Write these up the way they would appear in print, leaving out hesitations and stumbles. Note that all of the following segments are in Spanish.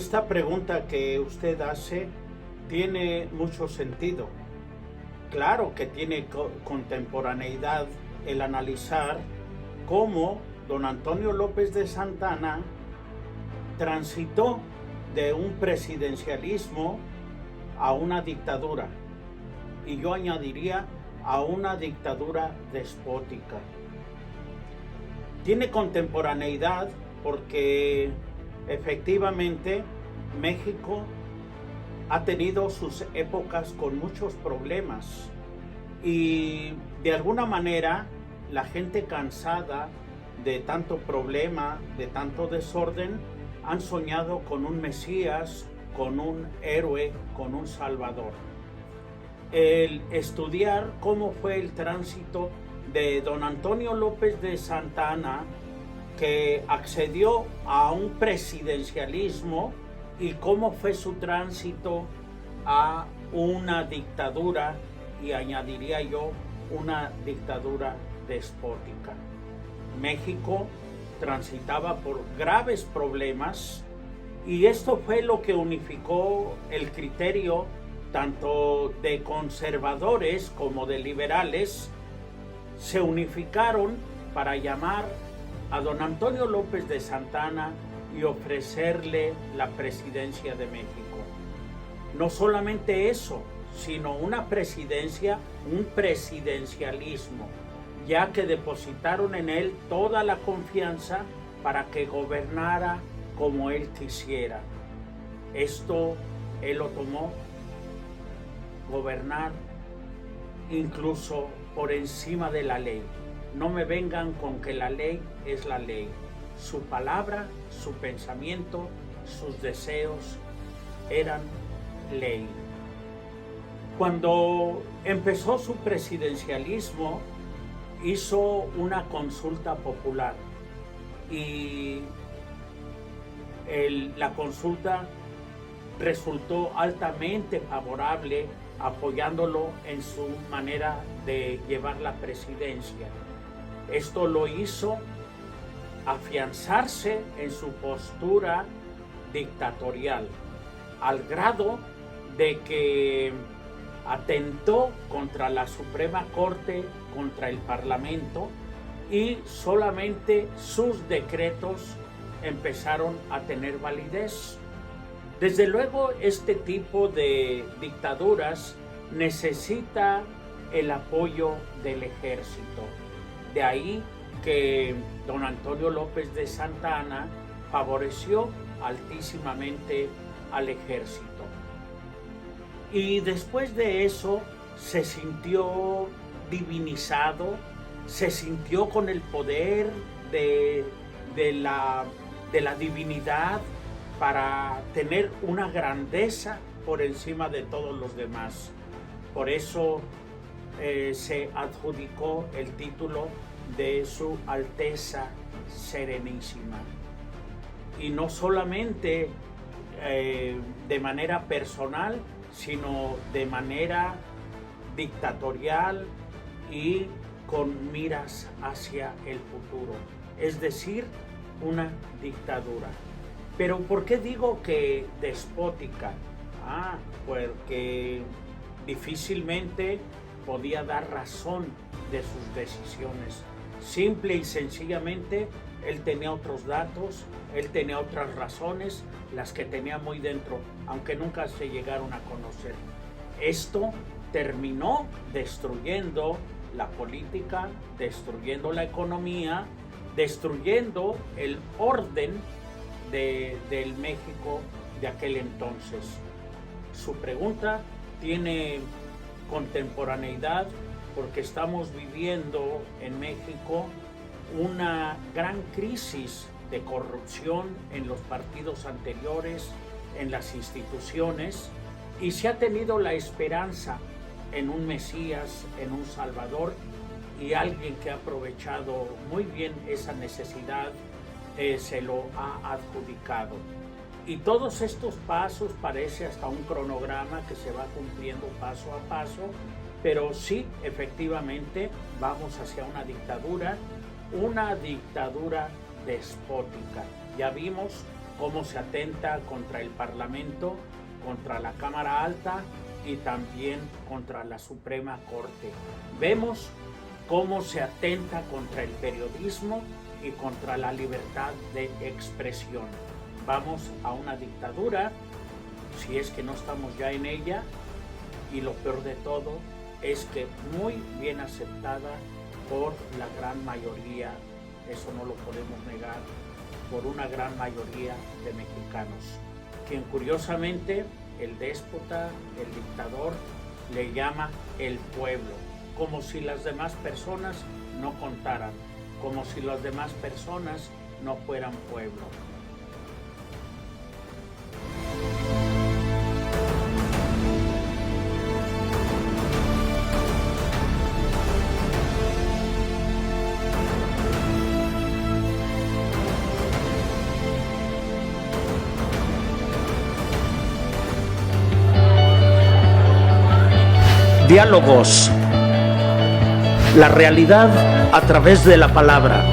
Esta pregunta que usted hace tiene mucho sentido. Claro que tiene contemporaneidad el analizar cómo don Antonio López de Santa Anna transitó de un presidencialismo a una dictadura, y yo añadiría a una dictadura despótica. Tiene contemporaneidad porque efectivamente México ha tenido sus épocas con muchos problemas y de alguna manera la gente cansada de tanto problema, de tanto desorden, han soñado con un Mesías, con un héroe, con un Salvador. El estudiar cómo fue el tránsito de don Antonio López de Santa Anna, que accedió a un presidencialismo, y cómo fue su tránsito a una dictadura, y añadiría yo una dictadura despótica. México transitaba por graves problemas y esto fue lo que unificó el criterio tanto de conservadores como de liberales. Se unificaron para llamar a don Antonio López de Santa Anna y ofrecerle la presidencia de México. No solamente eso, sino una presidencia, un presidencialismo, ya que depositaron en él toda la confianza para que gobernara como él quisiera. Esto él lo tomó, gobernar incluso por encima de la ley. No me vengan con que la ley es la ley. Su palabra, su pensamiento, sus deseos eran ley. Cuando empezó su presidencialismo, hizo una consulta popular y la consulta resultó altamente favorable, apoyándolo en su manera de llevar la presidencia. Esto lo hizo afianzarse en su postura dictatorial, al grado de que atentó contra la Suprema Corte, contra el Parlamento, y solamente sus decretos empezaron a tener validez. Desde luego, este tipo de dictaduras necesita el apoyo del ejército. De ahí que don Antonio López de Santa Anna favoreció altísimamente al ejército. Y después de eso se sintió divinizado, se sintió con el poder de la divinidad para tener una grandeza por encima de todos los demás. Por eso se adjudicó el título de Su Alteza Serenísima. Y no solamente de manera personal, sino de manera dictatorial y con miras hacia el futuro, es decir, una dictadura. Pero ¿por qué digo que despótica? Porque difícilmente podía dar razón de sus decisiones. Simple y sencillamente, él tenía otros datos, él tenía otras razones, las que tenía muy dentro, aunque nunca se llegaron a conocer. Esto terminó destruyendo la política, destruyendo la economía, destruyendo el orden del México de aquel entonces. Su pregunta tiene contemporaneidad porque estamos viviendo en México una gran crisis de corrupción en los partidos anteriores, en las instituciones, y se ha tenido la esperanza en un Mesías, en un Salvador, y alguien que ha aprovechado muy bien esa necesidad se lo ha adjudicado. Y todos estos pasos parece hasta un cronograma que se va cumpliendo paso a paso, pero sí, efectivamente, vamos hacia una dictadura despótica. Ya vimos cómo se atenta contra el Parlamento, contra la Cámara Alta y también contra la Suprema Corte. Vemos cómo se atenta contra el periodismo y contra la libertad de expresión. Vamos a una dictadura, si es que no estamos ya en ella, y lo peor de todo es que muy bien aceptada por la gran mayoría, eso no lo podemos negar, por una gran mayoría de mexicanos, quien curiosamente el déspota, el dictador, le llama el pueblo, como si las demás personas no contaran, como si las demás personas no fueran pueblo. Diálogos. La realidad a través de la palabra.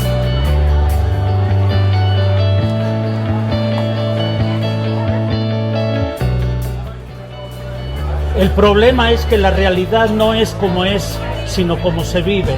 El problema es que la realidad no es como es, sino como se vive.